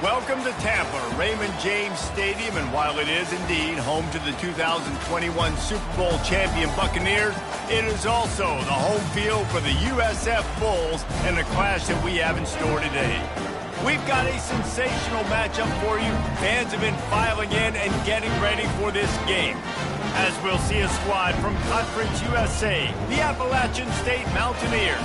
Welcome to Tampa, Raymond James Stadium, and while it is indeed home to the 2021 Super Bowl champion Buccaneers, it is also the home field for the USF Bulls and the clash that we have in store today. We've got a sensational matchup for you. Fans have been filing in and getting ready for this game, as we'll see a squad from Conference USA, the Appalachian State Mountaineers,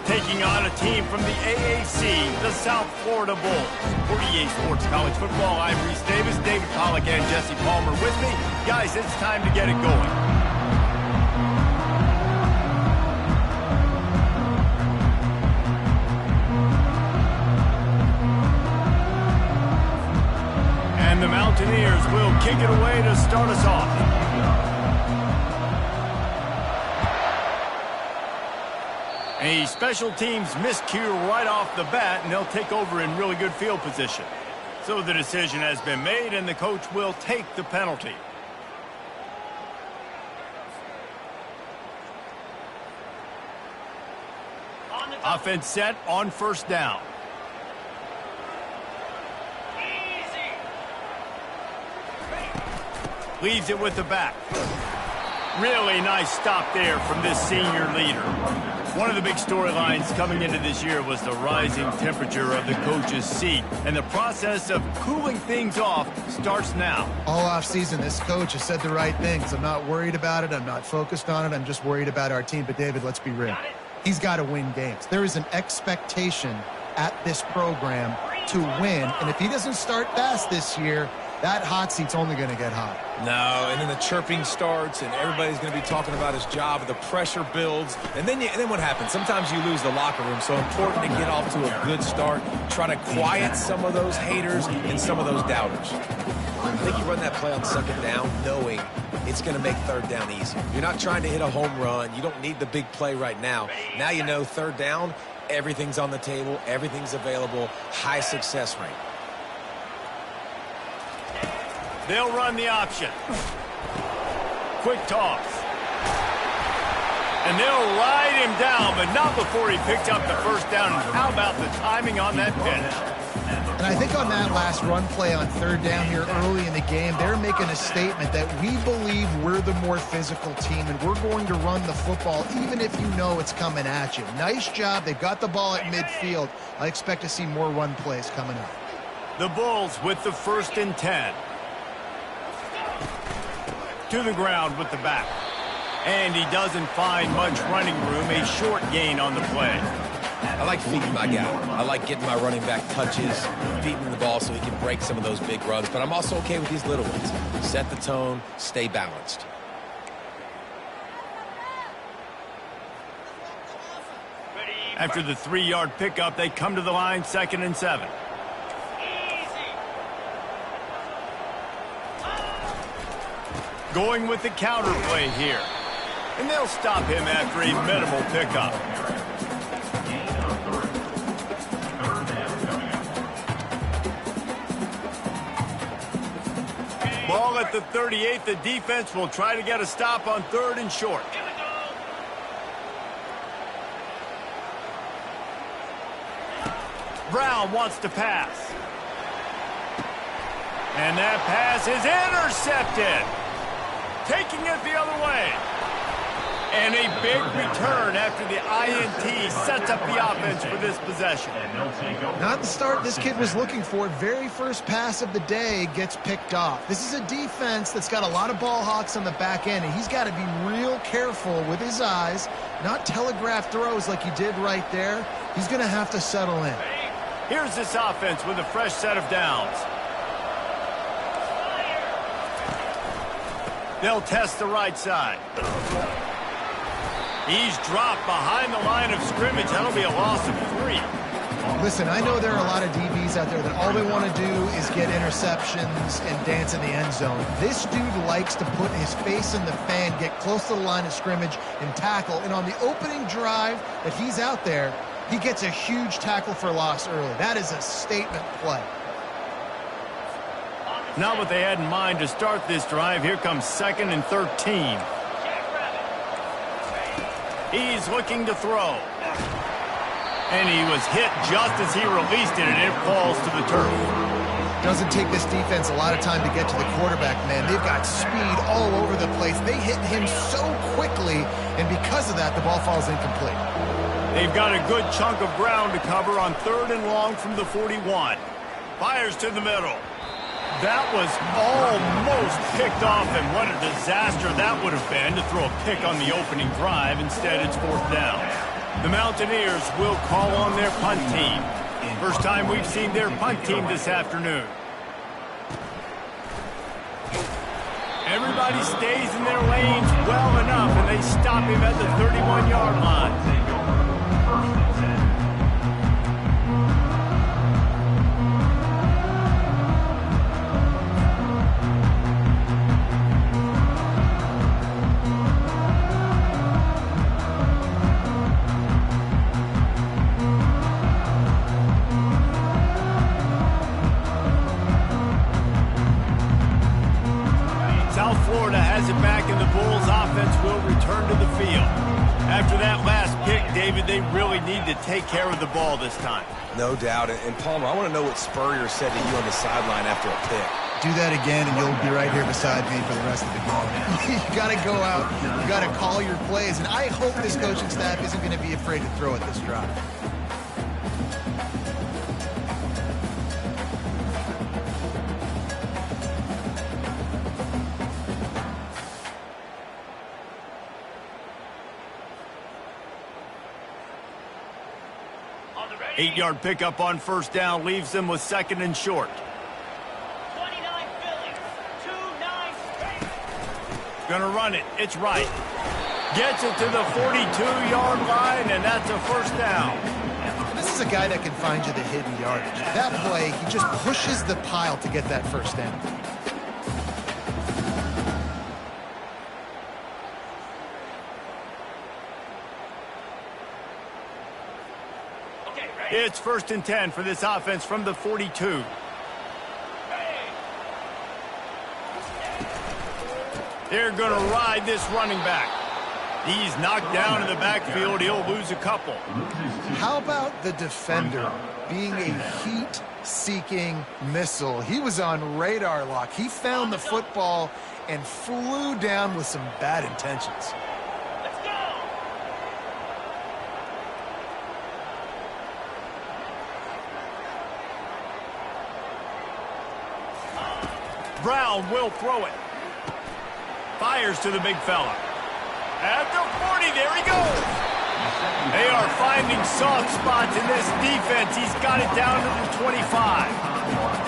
taking on a team from the AAC, the South Florida Bulls. For EA Sports College Football, I'm Reese Davis, David Pollack, and Jesse Palmer with me. Guys, it's time to get it going. And the Mountaineers will kick it away to start us off. A special teams miscue right off the bat, and they'll take over in really good field position. So the decision has been made, and the coach will take the penalty. Offense set on first down. Leaves it with the back. Really nice stop there from this senior leader. One of the big storylines coming into this year was the rising temperature of the coach's seat, and the process of cooling things off starts now. All offseason, this coach has said the right things. I'm not worried about it. I'm not focused on it. I'm just worried about our team. But, David, let's be real. He's got to win games. There is an expectation at this program to win, and if he doesn't start fast this year, that hot seat's only going to get hot. No, and then the chirping starts, and everybody's going to be talking about his job, and the pressure builds, and then what happens? Sometimes you lose the locker room, so important to get off to a good start, try to quiet some of those haters and some of those doubters. I think you run that play on second down knowing it's going to make third down easy. You're not trying to hit a home run. You don't need the big play right now. Now you know third down, everything's on the table, everything's available, high success rate. They'll run the option. Quick toss. And they'll ride him down, but not before he picked up the first down. And how about the timing on that pitch? And I think on that last run play on third down here early in the game, they're making a statement that we believe we're the more physical team, and we're going to run the football even if you know it's coming at you. Nice job. They got the ball at midfield. I expect to see more run plays coming up. The Bulls with the 1st and 10. To the ground with the back. And he doesn't find much running room. A short gain on the play. I like feeding my guy. I like getting my running back touches, feeding the ball so he can break some of those big runs. But I'm also okay with these little ones. Set the tone, stay balanced. After the 3-yard pickup, they come to the line, 2nd and 7. Going with the counter play here. And they'll stop him after a minimal pickup. Ball at the 38. The defense will try to get a stop on 3rd and short. Brown wants to pass. And that pass is intercepted. Taking it the other way. And a big return after the INT sets up the offense for this possession. Not the start this kid was looking for. Very first pass of the day gets picked off. This is a defense that's got a lot of ball hawks on the back end, and he's got to be real careful with his eyes, not telegraph throws like he did right there. He's going to have to settle in. Here's this offense with a fresh set of downs. They'll test the right side. He's dropped behind the line of scrimmage. That'll be a loss of 3. Listen, I know there are a lot of DBs out there that all they want to do is get interceptions and dance in the end zone. This dude likes to put his face in the fan, get close to the line of scrimmage, and tackle. And on the opening drive that he's out there, he gets a huge tackle for loss early. That is a statement play. Not what they had in mind to start this drive. Here comes 2nd and 13. He's looking to throw. And he was hit just as he released it, and it falls to the turf. Doesn't take this defense a lot of time to get to the quarterback, man. They've got speed all over the place. They hit him so quickly, and because of that, the ball falls incomplete. They've got a good chunk of ground to cover on 3rd and long from the 41. Fires to the middle. That was almost picked off, and what a disaster that would have been to throw a pick on the opening drive. Instead, it's 4th down. The Mountaineers will call on their punt team. First time we've seen their punt team this afternoon. Everybody stays in their lanes well enough, and they stop him at the 31-yard line. They really need to take care of the ball this time. No doubt. And Palmer, I want to know what Spurrier said to you on the sideline after a pick. Do that again, and you'll be right here beside me for the rest of the game. You got to go out. You got to call your plays. And I hope this coaching staff isn't going to be afraid to throw at this drive. Eight-yard pickup on 1st down leaves them with 2nd and short. 29 Phillies, 2-9. Gonna run it. It's right. Gets it to the 42-yard line, and that's a 1st down. This is a guy that can find you the hidden yardage. That play, he just pushes the pile to get that 1st down. It's 1st and 10 for this offense from the 42. They're going to ride this running back. He's knocked down in the backfield. He'll lose a couple. How about the defender being a heat-seeking missile? He was on radar lock. He found the football and flew down with some bad intentions. Brown will throw it. Fires to the big fella. At the 40, there he goes. They are finding soft spots in this defense. He's got it down to the 25.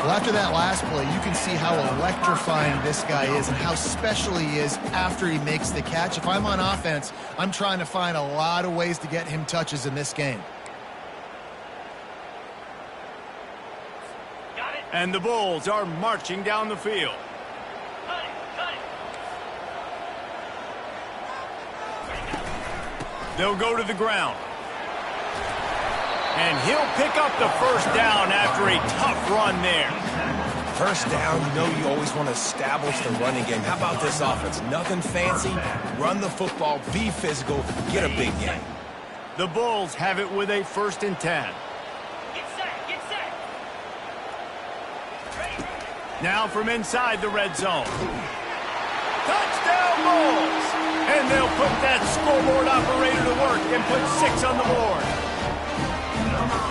Well, after that last play, you can see how electrifying this guy is and how special he is after he makes the catch. If I'm on offense, I'm trying to find a lot of ways to get him touches in this game. And the Bulls are marching down the field. They'll go to the ground. And he'll pick up the 1st down after a tough run there. 1st down, you know you always want to establish the running game. How about this offense? Nothing fancy. Run the football, be physical, get a big game. The Bulls have it with a 1st and 10. Now from inside the red zone. Touchdown Bulls! And they'll put that scoreboard operator to work and put 6 on the board.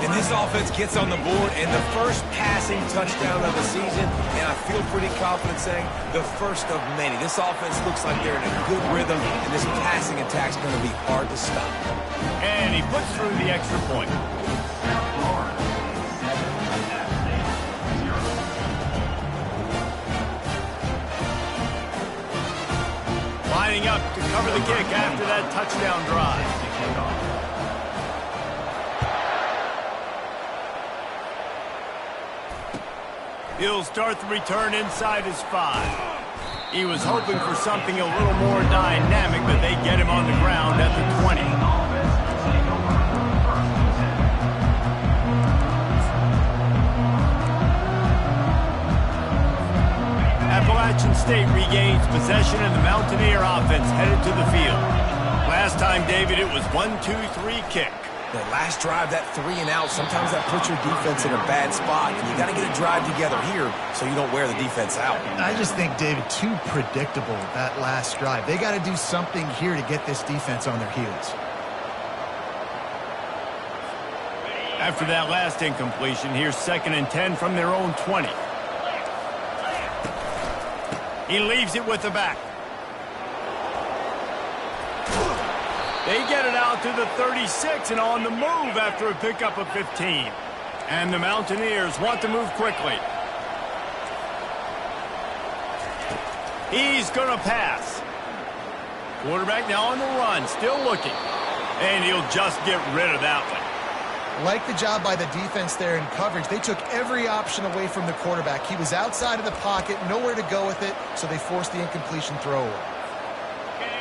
And this offense gets on the board, and the first passing touchdown of the season, and I feel pretty confident saying the first of many. This offense looks like they're in a good rhythm, and this passing attack's going to be hard to stop. And he puts through the extra point. Lining up to cover the kick after that touchdown drive. He'll start the return inside his 5. He was hoping for something a little more dynamic, but they get him on the ground at the 20. Appalachian State regains possession, and the Mountaineer offense headed to the field. Last time, David, it was 1-2-3 kick. That last drive, that 3 and out, sometimes that puts your defense in a bad spot. And you got to get a drive together here so you don't wear the defense out. I just think, David, too predictable, that last drive. They got to do something here to get this defense on their heels. After that last incompletion, here's 2nd and 10 from their own 20. He leaves it with the back. They get it out to the 36 and on the move after a pickup of 15. And the Mountaineers want to move quickly. He's going to pass. Quarterback now on the run, still looking. And he'll just get rid of that one. Like the job by the defense there in coverage. They took every option away from the quarterback. He was outside of the pocket, nowhere to go with it, so they forced the incompletion throw away.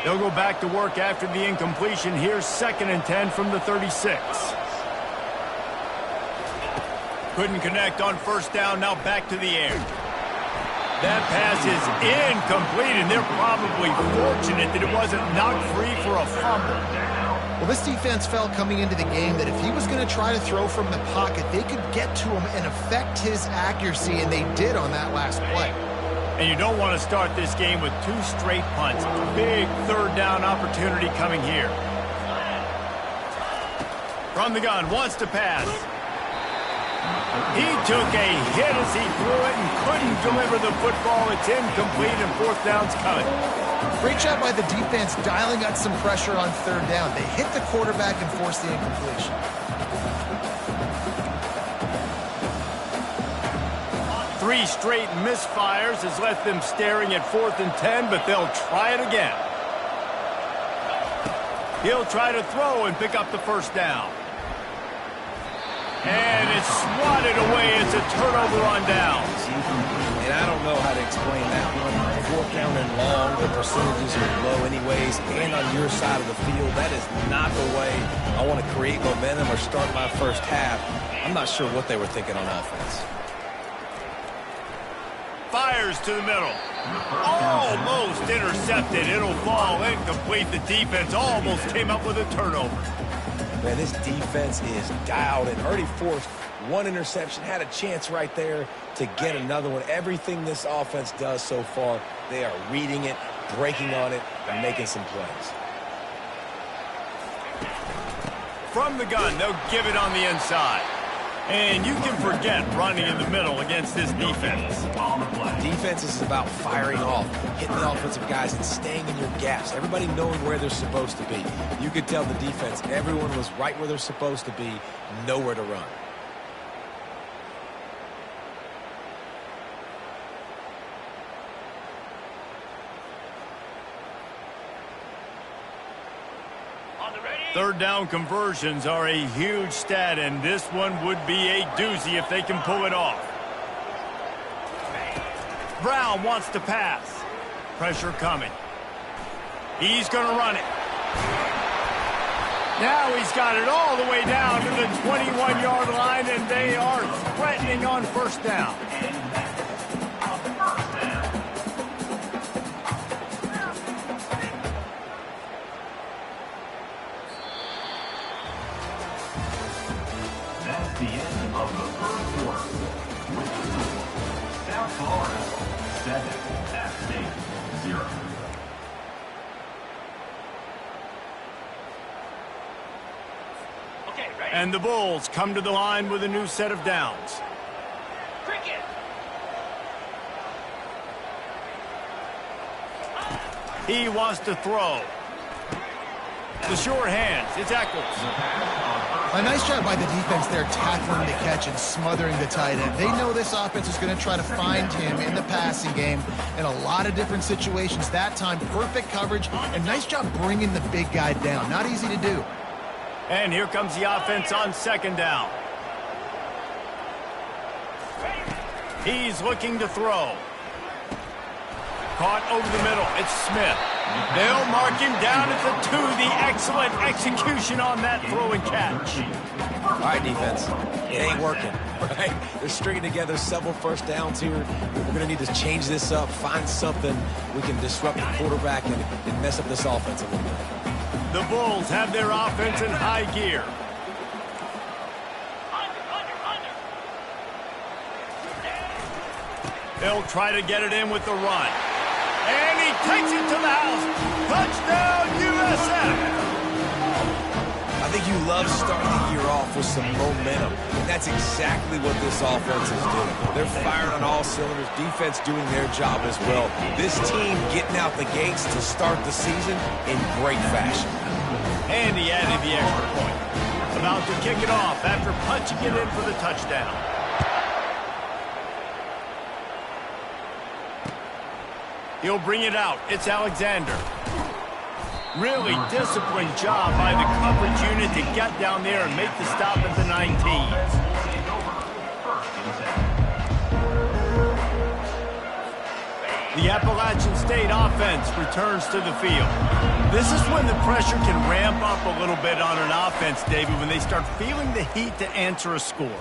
They'll go back to work after the incompletion. Here's 2nd and 10 from the 36. Couldn't connect on 1st down, now back to the air. That pass is incomplete, and they're probably fortunate that it wasn't knocked free for a fumble. Well, this defense felt coming into the game that if he was going to try to throw from the pocket, they could get to him and affect his accuracy, and they did on that last play. And you don't want to start this game with 2 straight punts. Big 3rd down opportunity coming here. From the gun, wants to pass. He took a hit as he threw it and couldn't deliver the football. It's incomplete and 4th down's coming. Great job by the defense dialing out some pressure on 3rd down. They hit the quarterback and forced the incompletion. 3 straight misfires has left them staring at 4th and 10, but they'll try it again. He'll try to throw and pick up the 1st down. And it's swatted away. It's a turnover on downs. And I don't know how to explain that one. 4 count and long, the percentages are low anyways, and on your side of the field, that is not the way I want to create momentum or start my first half. I'm not sure what they were thinking on offense. Fires to the middle. Almost intercepted. It'll fall incomplete. The defense almost came up with a turnover. Man, this defense is dialed and already forced 1 interception. Had a chance right there to get another one. Everything this offense does so far, they are reading it, breaking on it, and making some plays. From the gun, they'll give it on the inside. And you can forget running in the middle against this defense. Defense is about firing off, hitting the offensive guys, and staying in your gaps. Everybody knowing where they're supposed to be. You could tell the defense, everyone was right where they're supposed to be, nowhere to run. Third down conversions are a huge stat, and this one would be a doozy if they can pull it off. Brown wants to pass. Pressure coming. He's going to run it. Now he's got it all the way down to the 21-yard line, and they are threatening on 1st down. That's the end of the 1st quarter. With the score, South Florida 7, App State 0. And the Bulls come to the line with a new set of downs. Cricket. He wants to throw. The short hands. It's Eccles. A nice job by the defense there tackling the catch and smothering the tight end. They know this offense is going to try to find him in the passing game in a lot of different situations. That time, perfect coverage, and nice job bringing the big guy down. Not easy to do. And here comes the offense on 2nd down. He's looking to throw. Caught over the middle. It's Smith. They'll mark him down at the 2. The excellent execution on that throw and catch. All right, defense. It ain't working, right? They're stringing together several 1st downs here. We're going to need to change this up, find something we can disrupt the quarterback and mess up this offense a little bit. The Bulls have their offense in high gear. He'll try to get it in with the run. And he takes it to the house. Touchdown, USF! I think you love starting the year off with some momentum, and that's exactly what this offense is doing. They're firing on all cylinders, defense doing their job as well. This team getting out the gates to start the season in great fashion. And he added the extra point. About to kick it off after punching it in for the touchdown. He'll bring it out. It's Alexander. Really disciplined job by the coverage unit to get down there and make the stop at the 19. The Appalachian State offense returns to the field. This is when the pressure can ramp up a little bit on an offense, David, when they start feeling the heat to answer a score.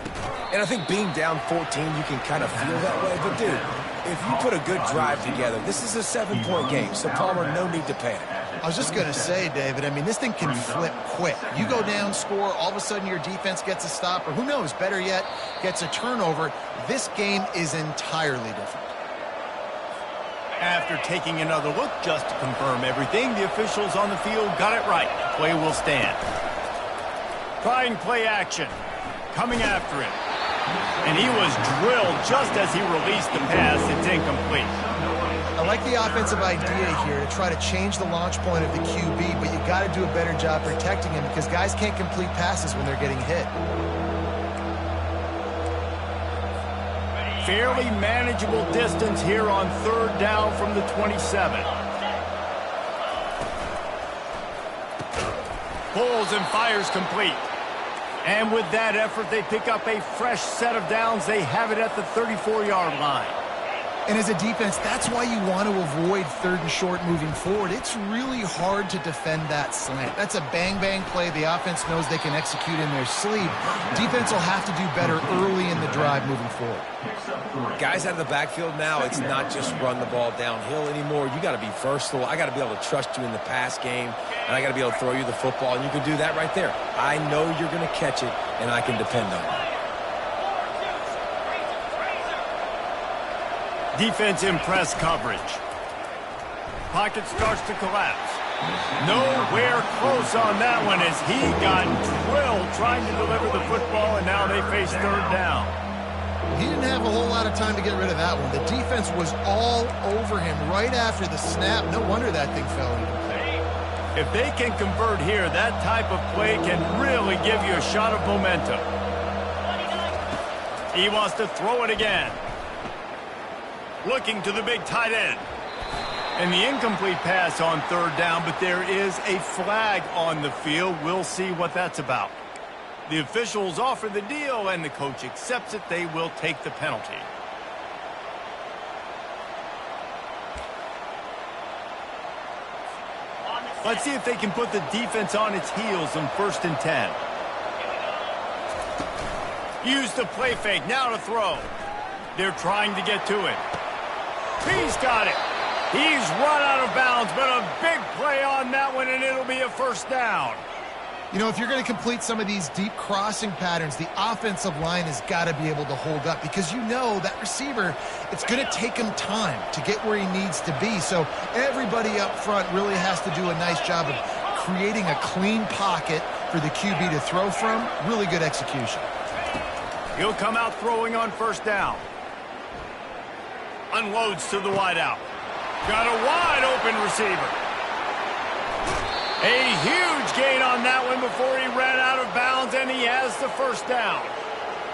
And I think being down 14, you can kind of feel that way. But, dude, if you put a good drive together, this is a 7-point game, so Palmer, no need to panic. I was just going to say, David, I mean, this thing can flip quick. You go down, score, all of a sudden your defense gets a stop, or who knows, better yet, gets a turnover. This game is entirely different. After taking another look just to confirm everything, the officials on the field got it right. Play will stand. Trying play action. Coming after it. And he was drilled just as he released the pass. It's incomplete. I like the offensive idea here to try to change the launch point of the QB, but you got to do a better job protecting him because guys can't complete passes when they're getting hit. Fairly manageable distance here on third down from the 27. Pulls and fires complete. And with that effort, they pick up a fresh set of downs. They have it at the 34-yard line. And as a defense, that's why you want to avoid third and short moving forward. It's really hard to defend that slant. That's a bang-bang play the offense knows they can execute in their sleep. Defense will have to do better early in the drive moving forward. Guys out of the backfield now, it's not just run the ball downhill anymore. You got to be versatile. I got to be able to trust you in the pass game, and I got to be able to throw you the football, and you can do that right there. I know you're going to catch it, and I can depend on it. Defense in press coverage. Pocket starts to collapse. Nowhere close on that one as he got drilled trying to deliver the football, and now they face third down. He didn't have a whole lot of time to get rid of that one. The defense was all over him right after the snap. No wonder that thing fell incomplete. If they can convert here, that type of play can really give you a shot of momentum. He wants to throw it again. Looking to the big tight end. And the incomplete pass on third down, but there is a flag on the field. We'll see what that's about. The officials offer the deal, and the coach accepts it. They will take the penalty. Let's see if they can put the defense on its heels on 1st and 10. Use the play fake. Now to throw. They're trying to get to it. He's got it. He's run out of bounds, but a big play on that one, and it'll be a first down. You know, if you're going to complete some of these deep crossing patterns, the offensive line has got to be able to hold up because you know that receiver, it's going to take him time to get where he needs to be. So everybody up front really has to do a nice job of creating a clean pocket for the QB to throw from. Really good execution. He'll come out throwing on first down. Unloads to the wideout. Got a wide open receiver. A huge gain on that one before he ran out of bounds, and he has the first down.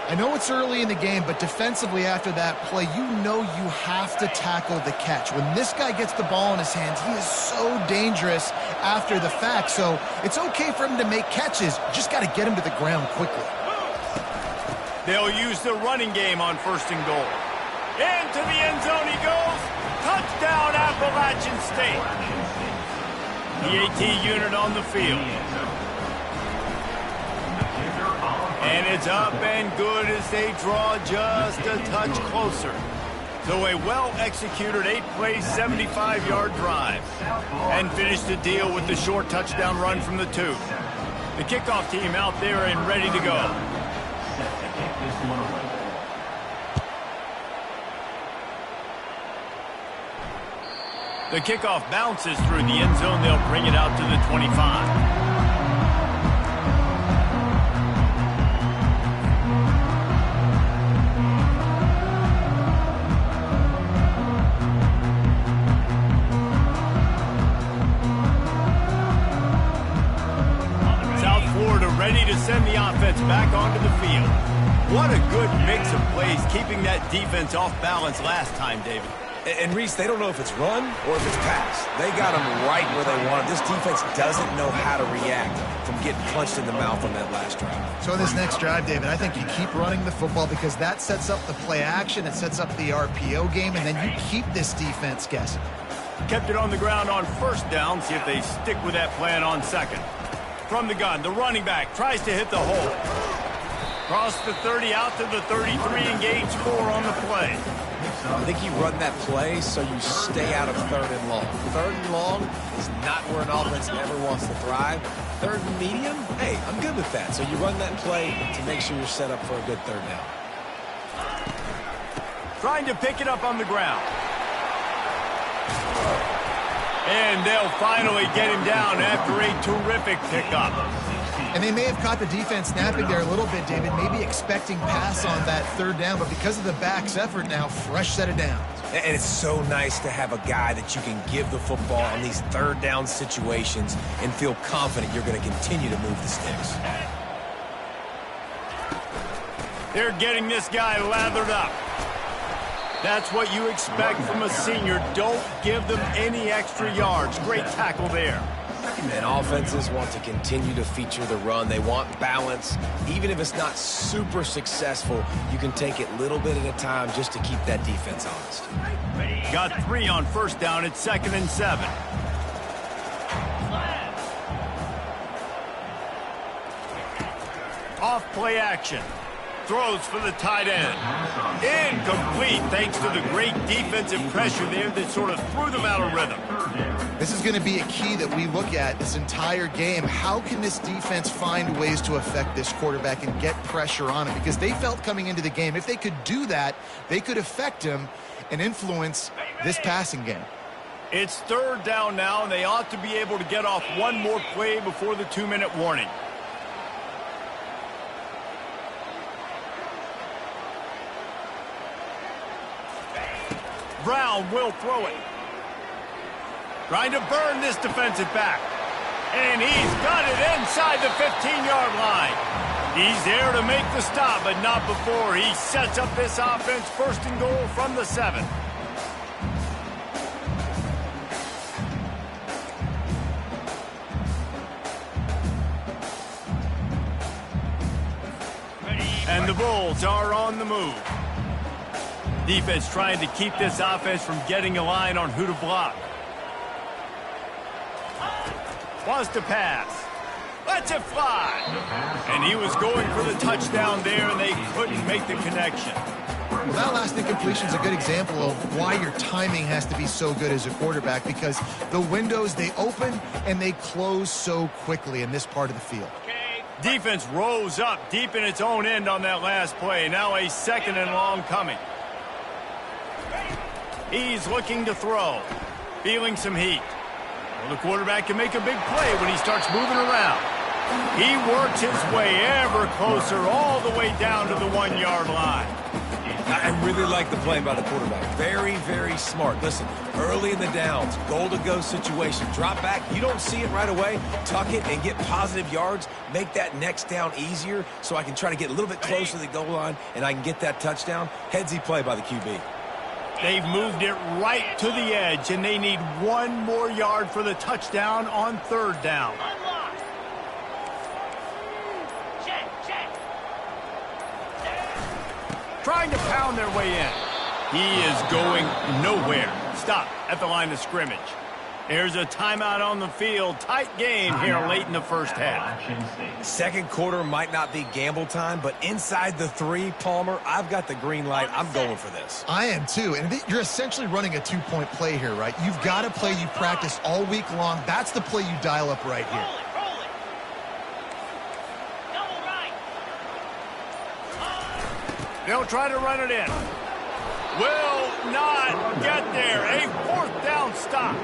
I know it's early in the game, but defensively after that play, you know you have to tackle the catch. When this guy gets the ball in his hands, he is so dangerous after the fact. So it's okay for him to make catches. Just got to get him to the ground quickly. They'll use the running game on 1st and goal. Into the end zone he goes. Touchdown, Appalachian State. The AT unit on the field. And it's up and good as they draw just a touch closer. So a well-executed 8-play, 75-yard drive. And finish the deal with the short touchdown run from the 2. The kickoff team out there and ready to go. The kickoff bounces through the end zone. They'll bring it out to the 25. Ready to send the offense back onto the field. What a good mix of plays, keeping that defense off balance last time, David. And Reese, they don't know if it's run or if it's pass. They got them right where they want them. This defense doesn't know how to react from getting punched in the mouth on that last drive. So in this next drive, David, I think you keep running the football because that sets up the play action, it sets up the RPO game, and then you keep this defense guessing. Kept it on the ground on first down. See if they stick with that plan on second. From the gun, the running back tries to hit the hole. Cross the 30 out to the 33, engage 4 on the play. I think you run that play so you stay out of third and long. Third and long is not where an offense ever wants to thrive. Third and medium, hey, I'm good with that. So you run that play to make sure you're set up for a good third down. Trying to pick it up on the ground. And they'll finally get him down after a terrific pickup. And they may have caught the defense snapping there a little bit, David, maybe expecting pass on that third down, but because of the back's effort now, fresh set of downs. And it's so nice to have a guy that you can give the football on these third down situations and feel confident you're going to continue to move the sticks. They're getting this guy lathered up. That's what you expect from a senior. Don't give them any extra yards. Great tackle there. And offenses want to continue to feature the run. They want balance. Even if it's not super successful, you can take it little bit at a time just to keep that defense honest. Got 3 on first down. It's 2nd and 7. Off play action. Throws for the tight end. Incomplete thanks to the great defensive pressure there that sort of threw them out of rhythm. This is going to be a key that we look at this entire game. How can this defense find ways to affect this quarterback and get pressure on him? Because they felt coming into the game, if they could do that, they could affect him and influence this passing game. It's 3rd down now, and they ought to be able to get off one more play before the 2-minute warning. Brown will throw it. Trying to burn this defensive back. And he's got it inside the 15-yard line. He's there to make the stop, but not before he sets up this offense 1st and goal from the 7. And the Bulls are on the move. Defense trying to keep this offense from getting a line on who to block. Wants to pass. Lets it fly. And he was going for the touchdown there, and they couldn't make the connection. Well, that last incompletion is a good example of why your timing has to be so good as a quarterback, because the windows, they open and they close so quickly in this part of the field. Defense rose up deep in its own end on that last play. Now a 2nd and long coming. He's looking to throw. Feeling some heat. Well, the quarterback can make a big play when he starts moving around. He works his way ever closer all the way down to the 1-yard line. I really like the play by the quarterback. Very, very smart. Listen, early in the downs, goal-to-go situation. Drop back. You don't see it right away. Tuck it and get positive yards. Make that next down easier so I can try to get a little bit closer to the goal line and I can get that touchdown. Headsy play by the QB. They've moved it right to the edge, and they need 1 more yard for the touchdown on 3rd down. Trying to pound their way in. He is going nowhere. Stop at the line of scrimmage. There's a timeout on the field. Tight game here late in the first half. Second quarter might not be gamble time, but inside the 3, Palmer, I've got the green light. I'm going for this. I am too. And you're essentially running a 2-point play here, right? You've got a play you practice all week long. That's the play you dial up right here. They'll try to run it in. Will not get there. A 4th down stop.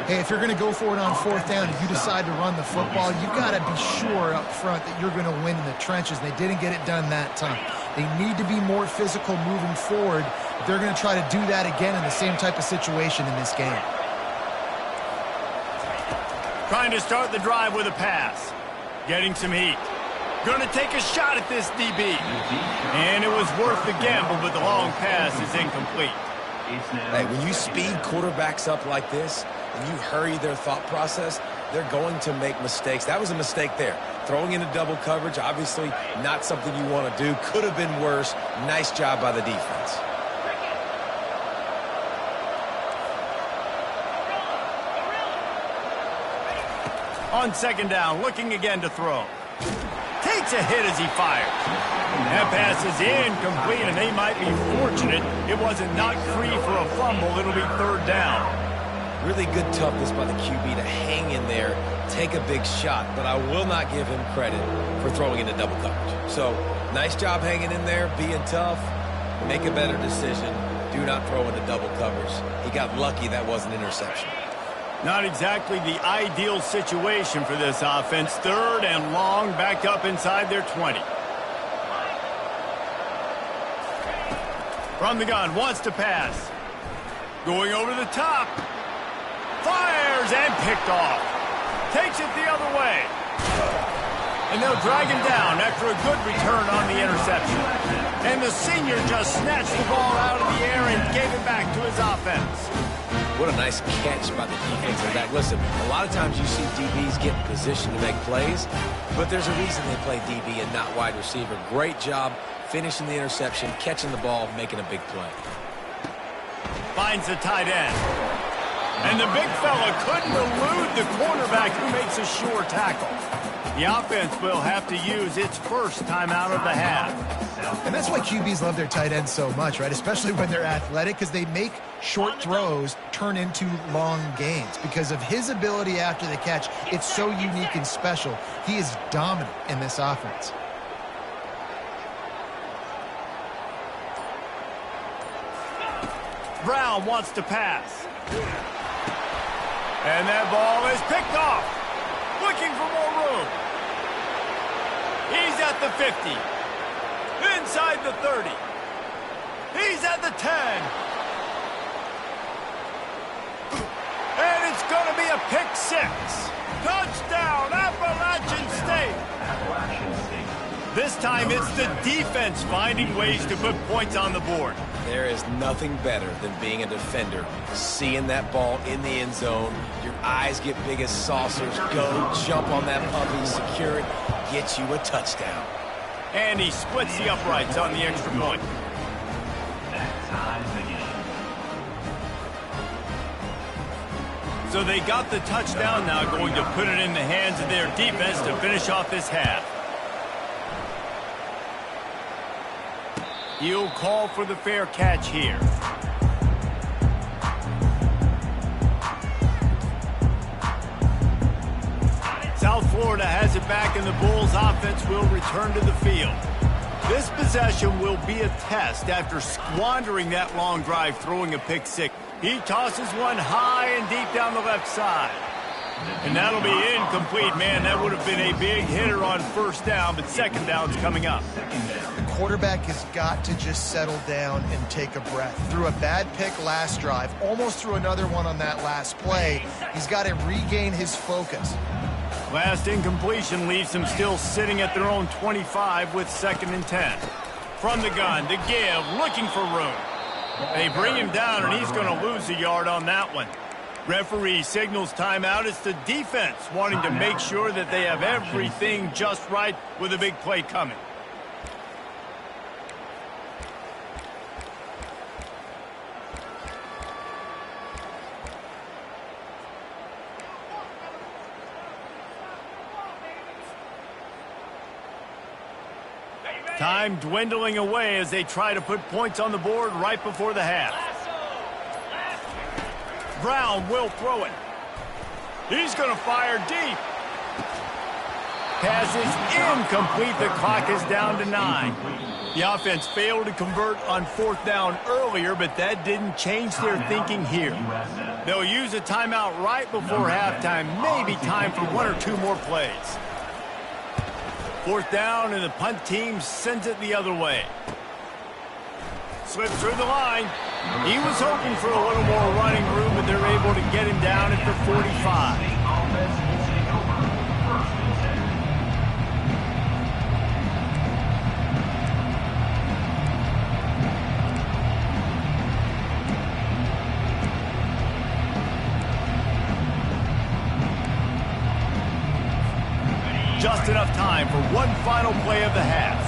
Hey, if you're going to go for it on 4th down and you decide to run the football, you've got to be sure up front that you're going to win in the trenches. They didn't get it done that time. They need to be more physical moving forward. They're going to try to do that again in the same type of situation in this game. Trying to start the drive with a pass. Getting some heat. Going to take a shot at this DB. And it was worth the gamble, but the long pass is incomplete. Hey, when you speed quarterbacks up like this, and you hurry their thought process, they're going to make mistakes. That was a mistake there. Throwing into double coverage, obviously not something you want to do. Could have been worse. Nice job by the defense. On 2nd down, looking again to throw. Takes a hit as he fires. That pass is incomplete, and they might be fortunate it wasn't knocked free for a fumble. It'll be 3rd down. Really good toughness by the QB to hang in there, take a big shot, but I will not give him credit for throwing into double coverage. So, nice job hanging in there, being tough, make a better decision. Do not throw into double coverage. He got lucky that was an interception. Not exactly the ideal situation for this offense. 3rd and long, backed up inside their 20. From the gun, wants to pass. Going over the top. Fires and picked off. Takes it the other way. And they'll drag him down after a good return on the interception. And the senior just snatched the ball out of the air and gave it back to his offense. What a nice catch by the defensive back. Listen, a lot of times you see DBs get in position to make plays, but there's a reason they play DB and not wide receiver. Great job finishing the interception, catching the ball, making a big play. Finds the tight end. And the big fella couldn't elude the cornerback who makes a sure tackle. The offense will have to use its first timeout of the half. And that's why QBs love their tight ends so much, right? Especially when they're athletic, because they make short throws turn into long gains. Because of his ability after the catch, it's so unique and special. He is dominant in this offense. Brown wants to pass. And that ball is picked off. Looking for more room. He's at the 50. Inside the 30. He's at the 10. And it's going to be a pick 6. Touchdown, Appalachian State. Appalachian State. This time it's the defense finding ways to put points on the board. There is nothing better than being a defender, seeing that ball in the end zone. Your eyes get big as saucers. Go, jump on that puppy, secure it, get you a touchdown. And he splits the uprights on the extra point. That ties the game. So they got the touchdown, now going to put it in the hands of their defense to finish off this half. He'll call for the fair catch here. South Florida has it back, and the Bulls offense will return to the field. This possession will be a test after squandering that long drive, throwing a pick 6. He tosses one high and deep down the left side. And that'll be incomplete. Man, that would have been a big hitter on 1st down, but 2nd down's coming up. The quarterback has got to just settle down and take a breath. Threw a bad pick last drive, almost threw another one on that last play. He's got to regain his focus. Last incompletion leaves them still sitting at their own 25 with 2nd and 10. From the gun to give, looking for room. They bring him down, and he's going to lose a yard on that one. Referee signals timeout. It's the defense wanting to make sure that they have everything just right with a big play coming. Time dwindling away as they try to put points on the board right before the half. Brown will throw it. He's going to fire deep. Pass is incomplete. The clock is down to 9. The offense failed to convert on 4th down earlier, but that didn't change their thinking here. USF. They'll use a timeout right before halftime. Maybe time for 1 or 2 more plays. 4th down, and the punt team sends it the other way. Slips through the line. He was hoping for a little more running room, but they're able to get him down at the 45. Offense will take over. 1st and 10. Just enough time for one final play of the half.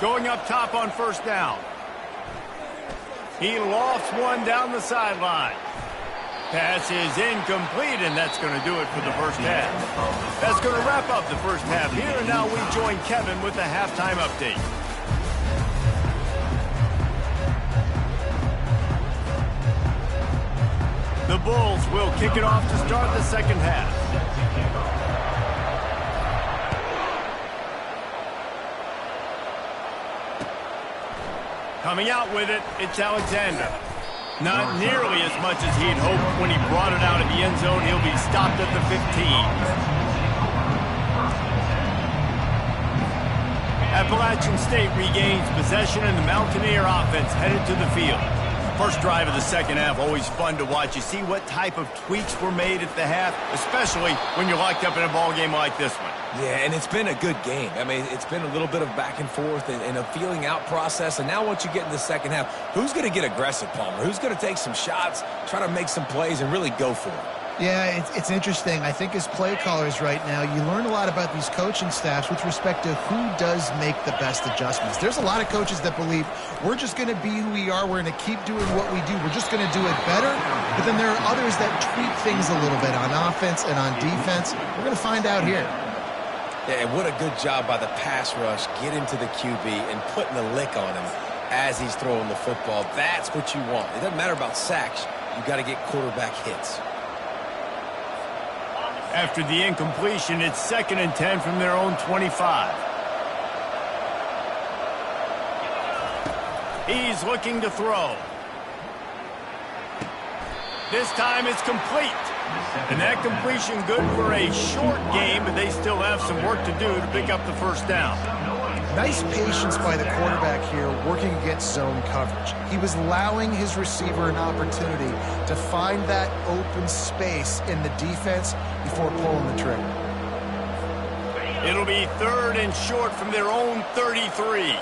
Going up top on 1st down. He lofts one down the sideline. Pass is incomplete, and that's going to do it for the first half. That's going to wrap up the first half here, and now we join Kevin with the halftime update. The Bulls will kick it off to start the second half. Coming out with it, it's Alexander. Not nearly as much as he'd hoped when he brought it out of the end zone. He'll be stopped at the 15. Appalachian State regains possession, and the Mountaineer offense headed to the field. First drive of the second half, always fun to watch. You see what type of tweaks were made at the half, especially when you're locked up in a ball game like this one. Yeah, and it's been a good game. I mean, it's been a little bit of back and forth and a feeling out process. And now once you get in the second half, who's going to get aggressive, Palmer? Who's going to take some shots, try to make some plays, and really go for it? Yeah, it's interesting. I think as play callers right now, you learn a lot about these coaching staffs with respect to who does make the best adjustments. There's a lot of coaches that believe we're just going to be who we are. We're going to keep doing what we do. We're just going to do it better. But then there are others that tweak things a little bit on offense and on defense. We're going to find out here. Yeah, and what a good job by the pass rush, getting to the QB and putting a lick on him as he's throwing the football. That's what you want. It doesn't matter about sacks. You've got to get quarterback hits. After the incompletion, it's 2nd and 10 from their own 25. He's looking to throw. This time it's complete. And that completion good for a short game, but they still have some work to do to pick up the first down. Nice patience by the quarterback here working against zone coverage. He was allowing his receiver an opportunity to find that open space in the defense before pulling the trigger. It'll be 3rd and short from their own 33.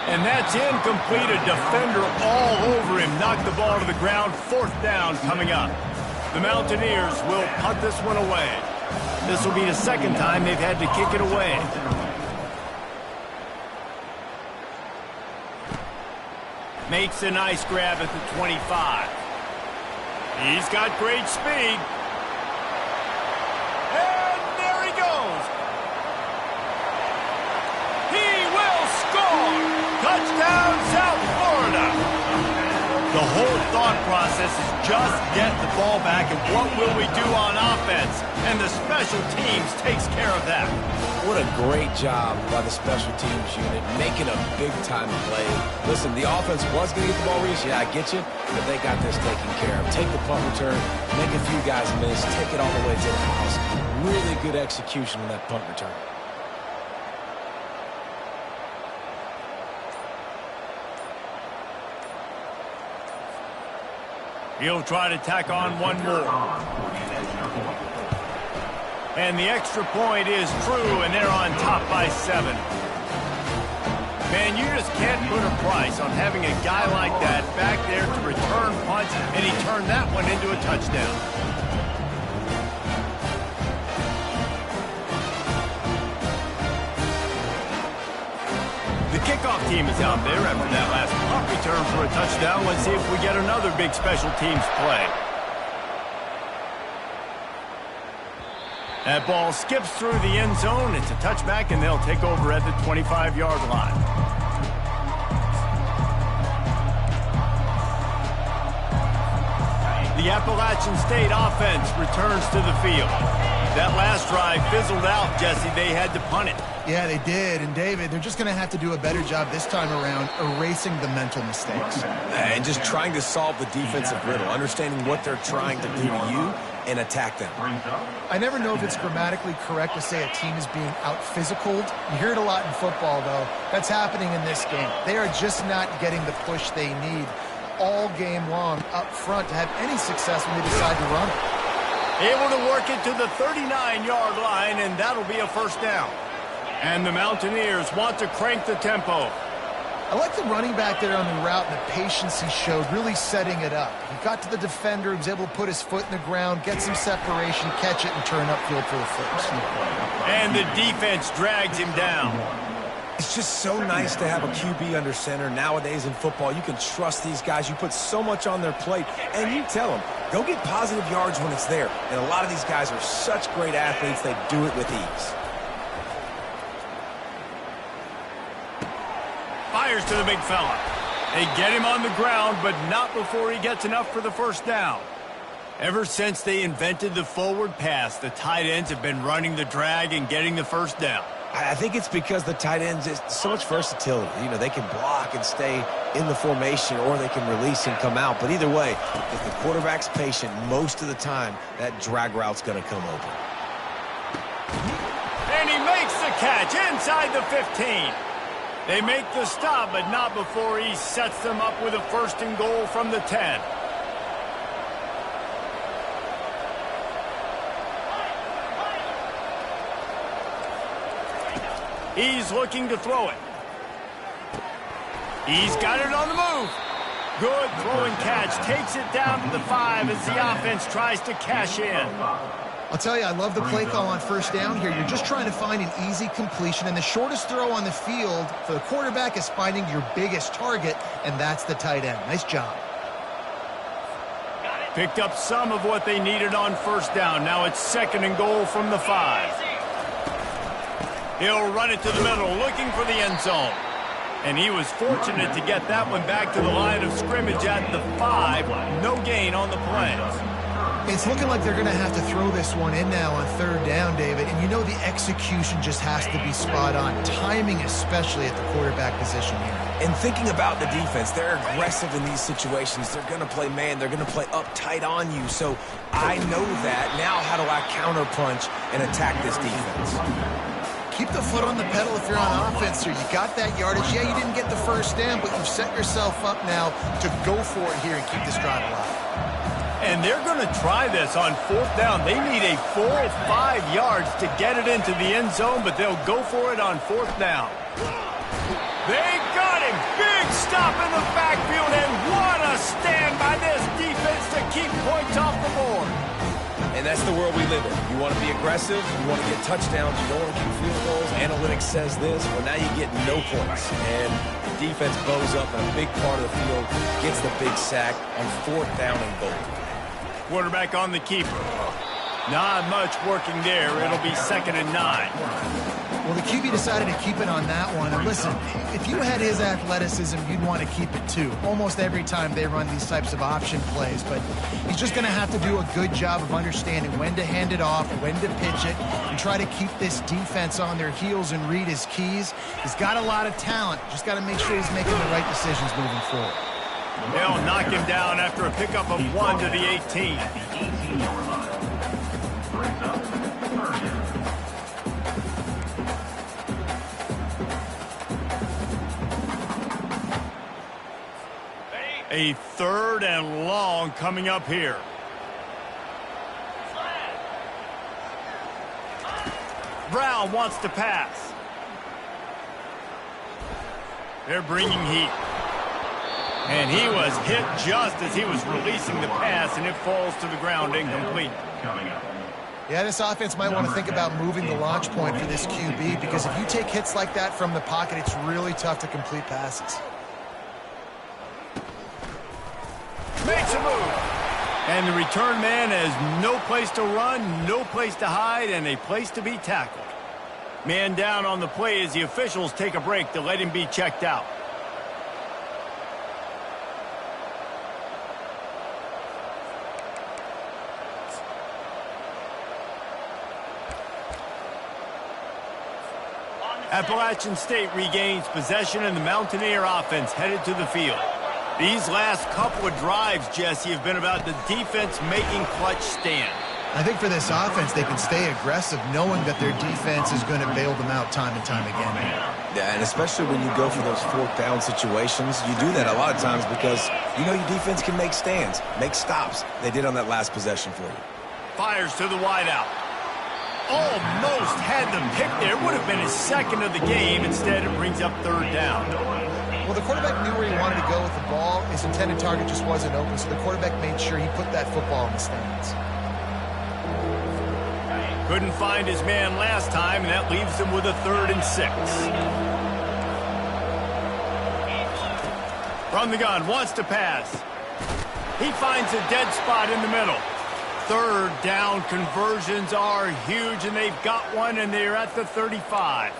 And that's incomplete. A defender all over him. Knocked the ball to the ground. 4th down coming up. The Mountaineers will punt this one away. This will be the 2nd time they've had to kick it away. Makes a nice grab at the 25. He's got great speed. And there he goes. He will score. Touchdown, South Florida. The whole thought process is just get the ball back, and what will we do on offense? And the special teams takes care of that. What a great job by the special teams unit, making a big-time play. Listen, the offense was going to get the ball reached. Yeah, I get you, but they got this taken care of. Take the punt return, make a few guys miss, take it all the way to the house. Really good execution on that punt return. He'll try to tack on one more. And the extra point is true, and they're on top by 7. Man, you just can't put a price on having a guy like that back there to return punts, and he turned that one into a touchdown. The kickoff team is out there after that last punt return for a touchdown. Let's see if we get another big special teams play. That ball skips through the end zone. It's a touchback, and they'll take over at the 25-yard line. The Appalachian State offense returns to the field. That last drive fizzled out, Jesse. They had to punt it. Yeah, they did. And, David, they're just going to have to do a better job this time around erasing the mental mistakes. And just trying to solve the defensive riddle, understanding what they're trying to do to you and attack them. I never know if it's grammatically correct to say a team is being out-physicaled. You hear it a lot in football, though. That's happening in this game. They are just not getting the push they need all game long up front to have any success when they decide to run it. Able to work it to the 39-yard line, and that'll be a first down. And the Mountaineers want to crank the tempo. I like the running back there on the route and the patience he showed, really setting it up. He got to the defender, he was able to put his foot in the ground, get some separation, catch it, and turn upfield for the first. And the defense drags him down. It's just so nice to have a QB under center. Nowadays in football, you can trust these guys. You put so much on their plate, and you tell them, go get positive yards when it's there. And a lot of these guys are such great athletes, they do it with ease. Fires to the big fella. They get him on the ground, but not before he gets enough for the first down. Ever since they invented the forward pass, the tight ends have been running the drag and getting the first down. I think it's because the tight ends is so much versatility. You know, they can block and stay in the formation, or they can release and come out. But either way, if the quarterback's patient, most of the time, that drag route's going to come open. And he makes the catch inside the 15. They make the stop, but not before he sets them up with a first and goal from the 10. He's looking to throw it. He's got it on the move. Good throwing catch. Takes it down to the 5 as the offense tries to cash in. I'll tell you, I love the play call on first down here. You're just trying to find an easy completion, and the shortest throw on the field for the quarterback is finding your biggest target, and that's the tight end. Nice job. Picked up some of what they needed on first down. Now it's second and goal from the 5. He'll run it to the middle, looking for the end zone. And he was fortunate to get that one back to the line of scrimmage at the 5. No gain on the play. It's looking like they're going to have to throw this one in now on third down, David. And you know the execution just has to be spot on. Timing especially at the quarterback position here. And thinking about the defense, they're aggressive in these situations. They're going to play man. They're going to play up tight on you. So I know that. Now how do I counterpunch and attack this defense? Keep the foot on the pedal if you're on offense here. You got that yardage. Yeah, you didn't get the first down, but you've set yourself up now to go for it here and keep this drive alive. And they're going to try this on fourth down. They need a full 5 yards to get it into the end zone, but they'll go for it on fourth down. They got him. Big stop in the backfield, and what a stand by this defense to keep points off the board. And that's the world we live in. You want to be aggressive, you want to get touchdowns, you don't want to kick field goals. Analytics says this. Well, now you get no points. And the defense bows up in a big part of the field, gets the big sack on fourth down and goal. Quarterback on the keeper. Not much working there. It'll be second and 9. Well, the QB decided to keep it on that one. And listen, if you had his athleticism, you'd want to keep it too. Almost every time they run these types of option plays. But he's just going to have to do a good job of understanding when to hand it off, when to pitch it, and try to keep this defense on their heels and read his keys. He's got a lot of talent. Just got to make sure he's making the right decisions moving forward. They'll knock him down after a pickup of 1 to the 18. A third and long coming up here. Brown wants to pass. They're bringing heat. And he was hit just as he was releasing the pass, and it falls to the ground incomplete. Yeah, this offense might want to think about moving the launch point for this QB, because if you take hits like that from the pocket, it's really tough to complete passes. Makes a move. And the return man has no place to run, no place to hide, and a place to be tackled. Man down on the play as the officials take a break to let him be checked out. Appalachian State regains possession and the Mountaineer offense headed to the field. These last couple of drives, Jesse, have been about the defense making clutch stand. I think for this offense, they can stay aggressive knowing that their defense is going to bail them out time and time again. Yeah, and especially when you go for those fourth down situations, you do that a lot of times because you know your defense can make stands, make stops. They did on that last possession for you. Fires to the wideout. Almost had the pick there. Would have been his second of the game. Instead, it brings up third down. Well, the quarterback knew where he wanted to go with the ball. His intended target just wasn't open, so the quarterback made sure he put that football in the stands. Couldn't find his man last time, and that leaves him with a 3rd and 6. From the gun, wants to pass. He finds a dead spot in the middle. 3rd down conversions are huge, and they've got one, and they're at the 35.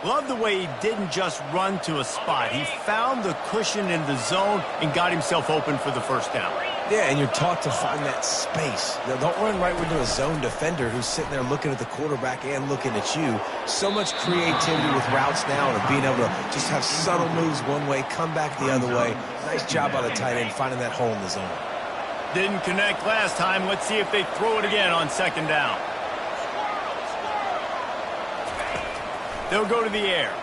Love the way he didn't just run to a spot. He found the cushion in the zone and got himself open for the first down. Yeah, and you're taught to find that space. Now, don't run right into a zone defender who's sitting there looking at the quarterback and looking at you. So much creativity with routes now and being able to just have subtle moves one way, come back the other way. Nice job by the tight end finding that hole in the zone. Didn't connect last time. Let's see if they throw it again on 2nd down. They'll go to the air.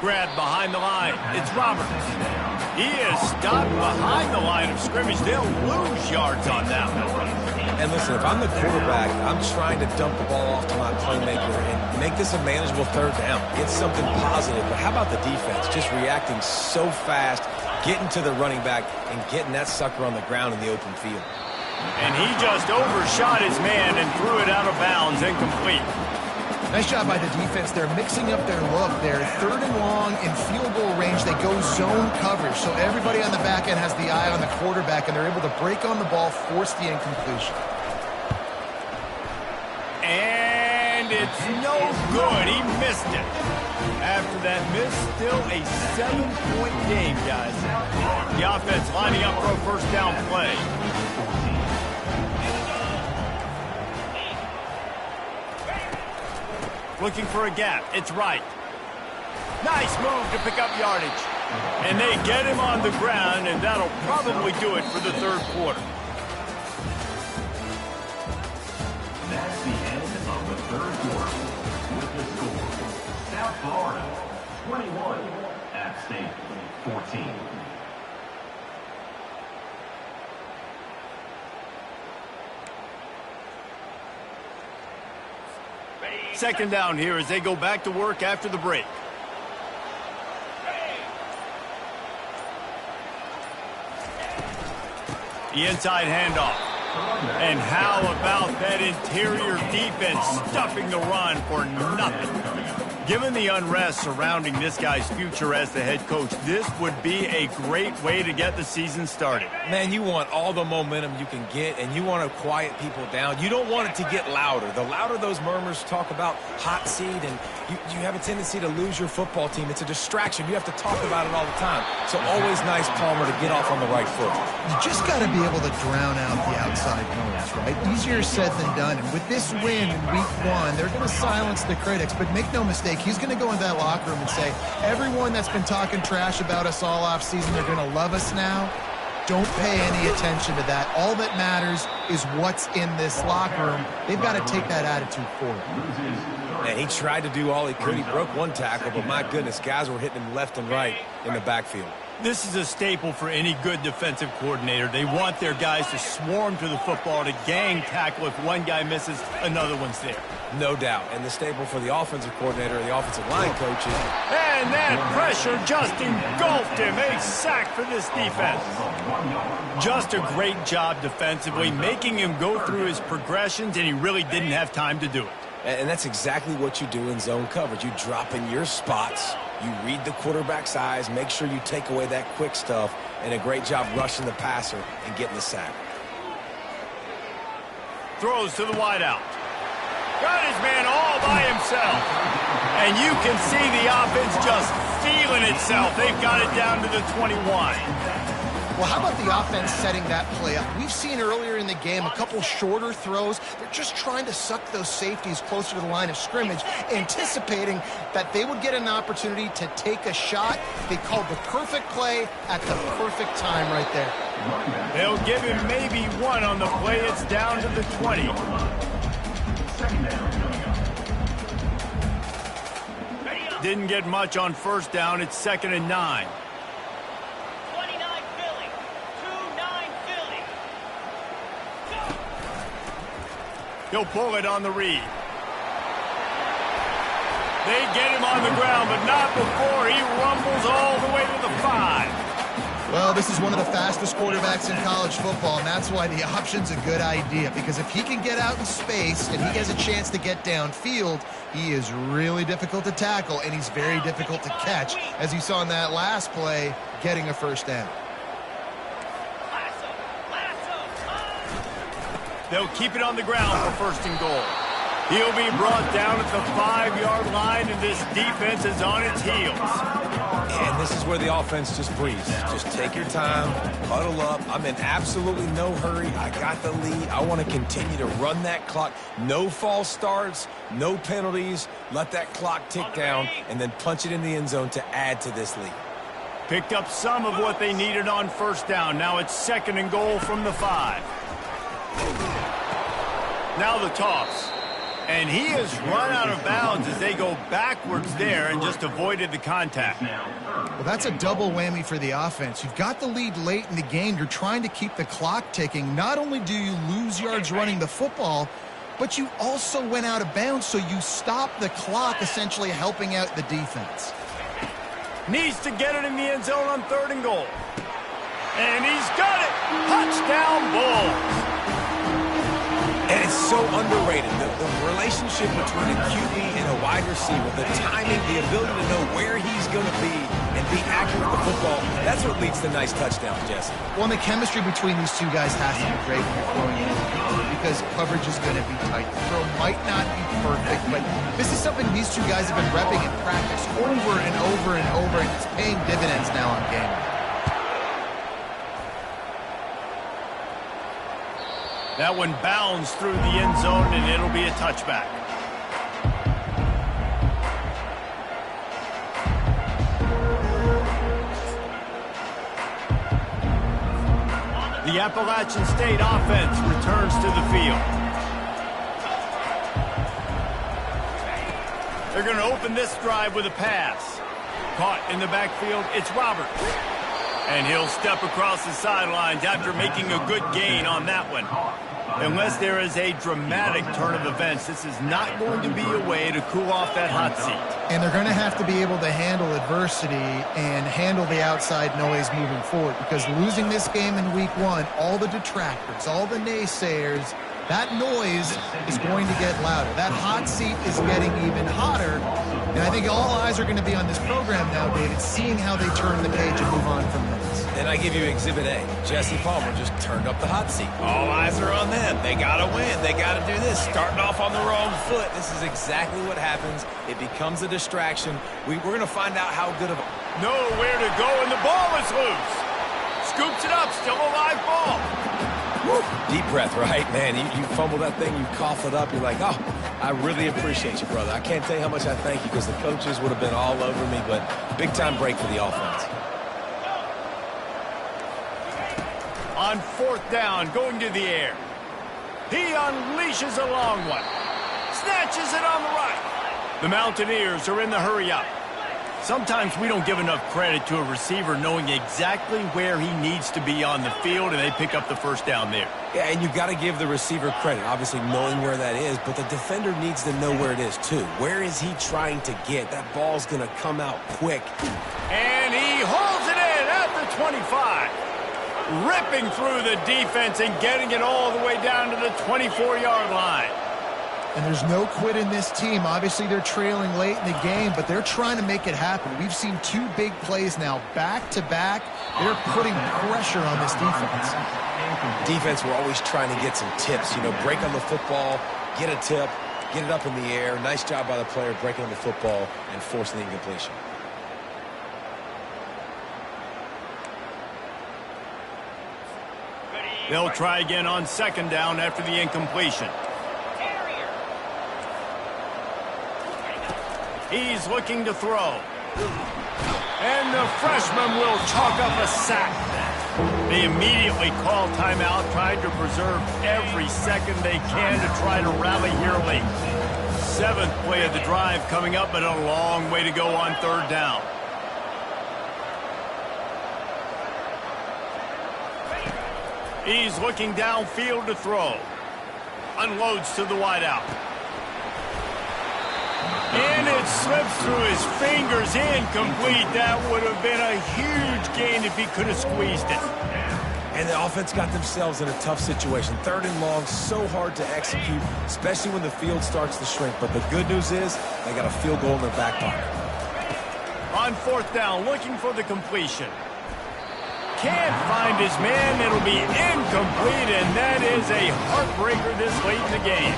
Grab behind the line. It's Roberts. He is stopped behind the line of scrimmage. They'll lose yards on that one. And listen, if I'm the quarterback, I'm trying to dump the ball off to my playmaker and make this a manageable 3rd down. Get something positive. But how about the defense? Just reacting so fast, getting to the running back, and getting that sucker on the ground in the open field. And he just overshot his man and threw it out of bounds, incomplete. Nice job by the defense. They're mixing up their look. They're 3rd and long in field goal range. They go zone coverage, so everybody on the back end has the eye on the quarterback, and they're able to break on the ball, force the incompletion. And it's no good. He missed it. After that miss, still a 7-point game, guys. The offense lining up for a first down play. Looking for a gap. It's right. Nice move to pick up yardage. And they get him on the ground, and that'll probably do it for the 3rd quarter. That's the end of the 3rd quarter. With the score, South Florida 21, App State 14. Second down here as they go back to work after the break. The inside handoff. And how about that interior defense stuffing the run for nothing? Given the unrest surrounding this guy's future as the head coach, this would be a great way to get the season started. Man, you want all the momentum you can get, and you want to quiet people down. You don't want it to get louder. The louder those murmurs talk about hot seat, and you have a tendency to lose your football team. It's a distraction. You have to talk about it all the time. So always nice, Palmer, to get off on the right foot. You just got to be able to drown out the outside noise, right? Easier said than done. And with this win in week 1, they're going to silence the critics. But make no mistake, he's going to go into that locker room and say, everyone that's been talking trash about us all offseason, they're going to love us now. Don't pay any attention to that. All that matters is what's in this locker room. They've got to take that attitude forward. And he tried to do all he could. He broke one tackle, but my goodness, guys were hitting him left and right in the backfield. This is a staple for any good defensive coordinator. They want their guys to swarm to the football, to gang tackle. If one guy misses, another one's there. No doubt. And the staple for the offensive coordinator, the offensive line coaches. And that pressure just engulfed him. A sack for this defense. Just a great job defensively, making him go through his progressions, and he really didn't have time to do it. And that's exactly what you do in zone coverage. You drop in your spots, you read the quarterback's eyes, make sure you take away that quick stuff, and a great job rushing the passer and getting the sack. Throws to the wideout. Got his man all by himself. And you can see the offense just feeling itself. They've got it down to the 21. Well, how about the offense setting that play up? We've seen earlier in the game a couple shorter throws. They're just trying to suck those safeties closer to the line of scrimmage, anticipating that they would get an opportunity to take a shot. They called the perfect play at the perfect time right there. They'll give him maybe one on the play. It's down to the 20. Didn't get much on first down. It's 2nd and 9. 29 Philly. 2-9 Philly. Go. He'll pull it on the read. They get him on the ground, but not before he rumbles all the way to the 5. Well, this is one of the fastest quarterbacks in college football, and that's why the option's a good idea, because if he can get out in space and he has a chance to get downfield, he is really difficult to tackle, and he's very difficult to catch, as you saw in that last play, getting a first down. They'll keep it on the ground for 1st and goal. He'll be brought down at the 5-yard line, and this defense is on its heels. And this is where the offense just breathes. Just take your time, huddle up. I'm in absolutely no hurry. I got the lead. I want to continue to run that clock. No false starts, no penalties. Let that clock tick down, and then punch it in the end zone to add to this lead. Picked up some of what they needed on 1st down. Now it's 2nd and goal from the 5. Now the toss. And he has run out of bounds as they go backwards there and just avoided the contact. Well, that's a double whammy for the offense. You've got the lead late in the game. You're trying to keep the clock ticking. Not only do you lose yards running the football, but you also went out of bounds, so you stop the clock, essentially helping out the defense. Needs to get it in the end zone on 3rd and goal. And he's got it. Touchdown, Bulls. And it's so underrated. The relationship between a QB and a wide receiver, the timing, the ability to know where he's going to be and be accurate with the football, that's what leads to nice touchdowns, Jesse. Well, and the chemistry between these two guys has to be great when you're throwing in because coverage is going to be tight. The throw might not be perfect, but this is something these two guys have been repping in practice over and over and over, and it's paying dividends now on game. That one bounds through the end zone, and it'll be a touchback. The Appalachian State offense returns to the field. They're going to open this drive with a pass. Caught in the backfield, it's Roberts. And he'll step across the sidelines after making a good gain on that one. Unless there is a dramatic turn of events, this is not going to be a way to cool off that hot seat. And they're going to have to be able to handle adversity and handle the outside noise moving forward, because losing this game in week 1, all the detractors, all the naysayers, that noise is going to get louder. That hot seat is getting even hotter. And I think all eyes are going to be on this program now, David, seeing how they turn the page and move on from this. And I give you Exhibit A. Jesse Palmer just turned up the hot seat. All eyes are on them. They got to win. They got to do this. Starting off on the wrong foot. This is exactly what happens. It becomes a distraction. We're going to find out how good of a... Nowhere to go, and the ball is loose. Scoops it up. Still a live ball. Woo. Deep breath, right? Man, you fumble that thing, you cough it up, you're like, oh, I really appreciate you, brother. I can't tell you how much I thank you, because the coaches would have been all over me, but big-time break for the offense. On 4th down, going to the air. He unleashes a long one. Snatches it on the right. The Mountaineers are in the hurry-up. Sometimes we don't give enough credit to a receiver knowing exactly where he needs to be on the field, and they pick up the 1st down there. Yeah, and you've got to give the receiver credit, obviously knowing where that is, but the defender needs to know where it is, too. Where is he trying to get? That ball's going to come out quick. And he holds it in at the 25. Ripping through the defense and getting it all the way down to the 24-yard line. And there's no quit in this team. Obviously, they're trailing late in the game, but they're trying to make it happen. We've seen 2 big plays now, back-to-back. They're putting pressure on this defense. Defense, we're always trying to get some tips. You know, break on the football, get a tip, get it up in the air. Nice job by the player breaking on the football and forcing the incompletion. They'll try again on second down after the incompletion. He's looking to throw. And the freshman will chalk up a sack. They immediately call timeout, trying to preserve every second they can to try to rally here late. 7th play of the drive coming up, but a long way to go on third down. He's looking downfield to throw. Unloads to the wideout. And it slips through his fingers, incomplete. That would have been a huge gain if he could have squeezed it. And the offense got themselves in a tough situation. 3rd and long, so hard to execute, especially when the field starts to shrink. But the good news is they got a field goal in their back pocket. On 4th down, looking for the completion. Can't find his man. It'll be incomplete, and that is a heartbreaker this late in the game.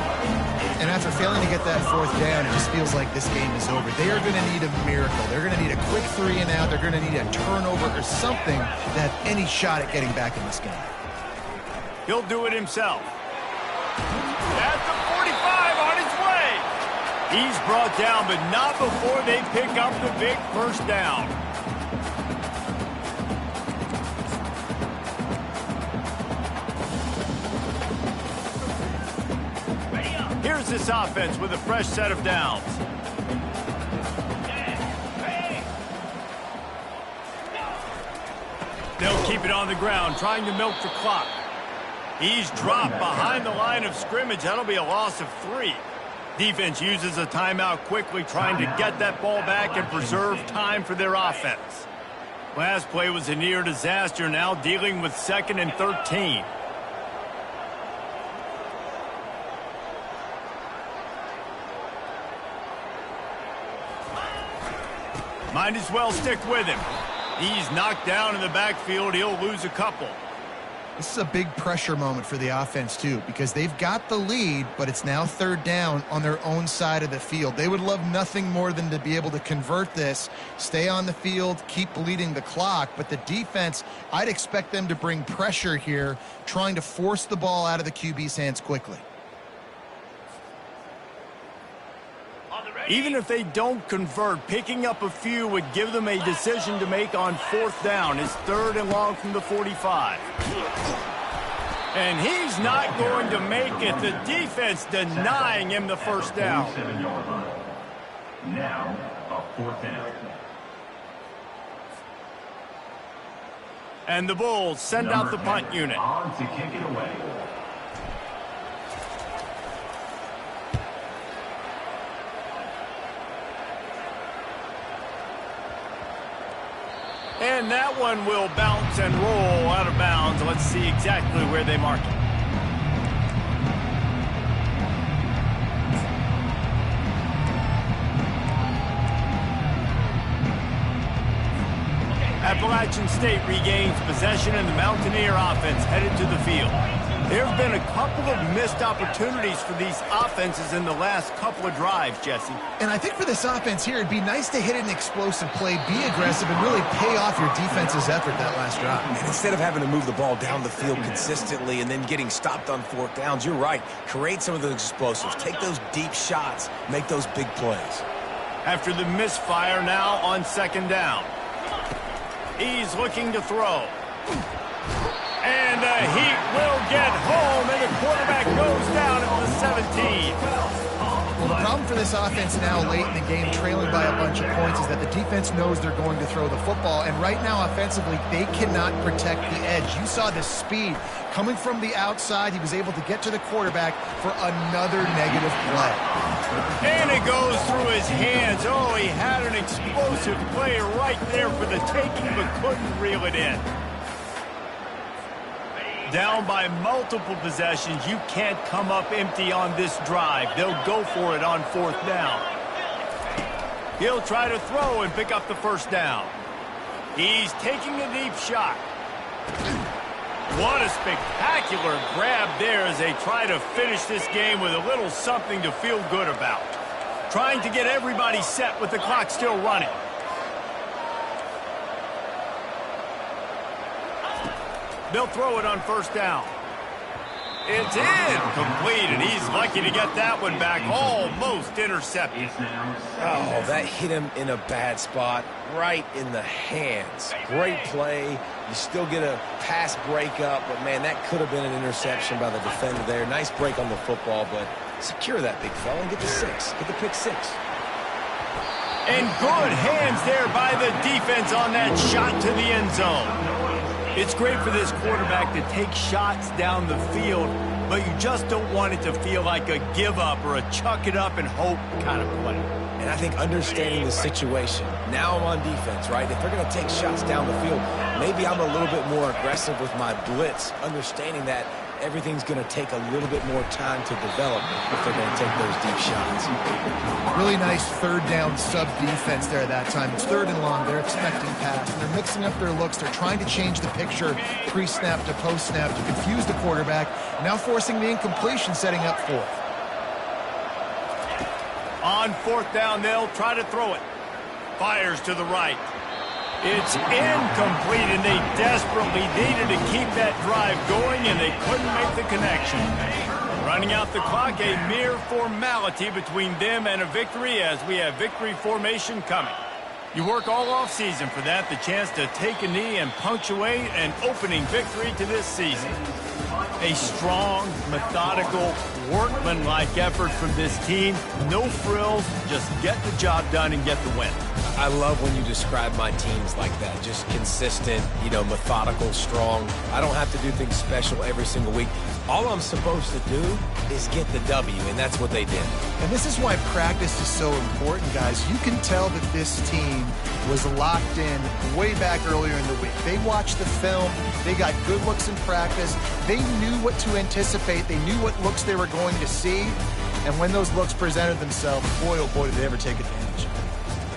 And after failing to get that 4th down, it just feels like this game is over. They are going to need a miracle. They're going to need a quick 3 and out. They're going to need a turnover or something to have any shot at getting back in this game. He'll do it himself. At the 45, on his way. He's brought down, but not before they pick up the big first down. Here's this offense with a fresh set of downs. They'll keep it on the ground, trying to milk the clock. He's dropped behind the line of scrimmage. That'll be a loss of 3. Defense uses a timeout quickly, trying to get that ball back and preserve time for their offense. Last play was a near disaster, now dealing with 2nd and 13. Might as well stick with him. He's knocked down in the backfield. He'll lose a couple. This is a big pressure moment for the offense, too, because they've got the lead, but it's now 3rd down on their own side of the field. They would love nothing more than to be able to convert this, stay on the field, keep bleeding the clock. But the defense, I'd expect them to bring pressure here, trying to force the ball out of the QB's hands quickly. Even if they don't convert, picking up a few would give them a decision to make on 4th down. It's 3rd and long from the 45. And he's not going to make it. The defense denying him the first down. Now, a 4th down. And the Bulls send out the punt unit. On to kick it away. And that one will bounce and roll out of bounds. Let's see exactly where they mark it. Appalachian State regains possession, and the Mountaineer offense headed to the field. There have been a couple of missed opportunities for these offenses in the last couple of drives, Jesse. And I think for this offense here, it'd be nice to hit an explosive play, be aggressive, and really pay off your defense's effort that last drive. And instead of having to move the ball down the field consistently and then getting stopped on 4th downs, you're right. Create some of those explosives. Take those deep shots. Make those big plays. After the misfire, now on 2nd down. He's looking to throw. And the Heat will get home, and the quarterback goes down at the 17. Well, the problem for this offense now late in the game, trailing by a bunch of points, is that the defense knows they're going to throw the football. And right now, offensively, they cannot protect the edge. You saw the speed coming from the outside. He was able to get to the quarterback for another negative play. And it goes through his hands. Oh, he had an explosive play right there for the taking, but couldn't reel it in. Down by multiple possessions, you can't come up empty on this drive. They'll go for it on 4th down. He'll try to throw and pick up the first down. He's taking a deep shot. What a spectacular grab there as they try to finish this game with a little something to feel good about. Trying to get everybody set with the clock still running. They'll throw it on 1st down. It's incomplete, and he's lucky to get that one back. Almost intercepted. It's now Oh, that hit him in a bad spot, right in the hands. Great play. You still get a pass breakup, but, man, that could have been an interception by the defender there. Nice break on the football, but secure that big fella and get the 6. Get the pick 6. And good hands there by the defense on that shot to the end zone. It's great for this quarterback to take shots down the field, but you just don't want it to feel like a give-up or a chuck-it-up and hope kind of play. And I think understanding the situation, now I'm on defense, right? If they're going to take shots down the field, maybe I'm a little bit more aggressive with my blitz, understanding that everything's going to take a little bit more time to develop if they're going to take those deep shots. Really nice third down sub-defense there that time. It's 3rd and long. They're expecting pass, and they're mixing up their looks. They're trying to change the picture pre-snap to post-snap to confuse the quarterback, now forcing the incompletion, setting up 4th. On 4th down, they'll try to throw it. Fires to the right. It's incomplete, and they desperately needed to keep that drive going, and they couldn't make the connection. Running out the clock, a mere formality between them and a victory as we have victory formation coming. You work all offseason for that, the chance to take a knee and punctuate an opening victory to this season. A strong, methodical, workmanlike effort from this team. No frills, just get the job done and get the win. I love when you describe my teams like that. Just consistent, methodical, strong. I don't have to do things special every single week. All I'm supposed to do is get the W, and that's what they did. And this is why practice is so important, guys. You can tell that this team was locked in way back earlier in the week. They watched the film. They got good looks in practice. They knew what to anticipate. They knew what looks they were going to see. And when those looks presented themselves, boy, oh boy, did they ever take advantage.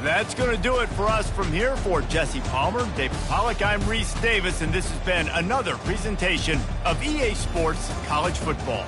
That's going to do it for us from here. For Jesse Palmer, David Pollack, I'm Reese Davis, and this has been another presentation of EA Sports College Football.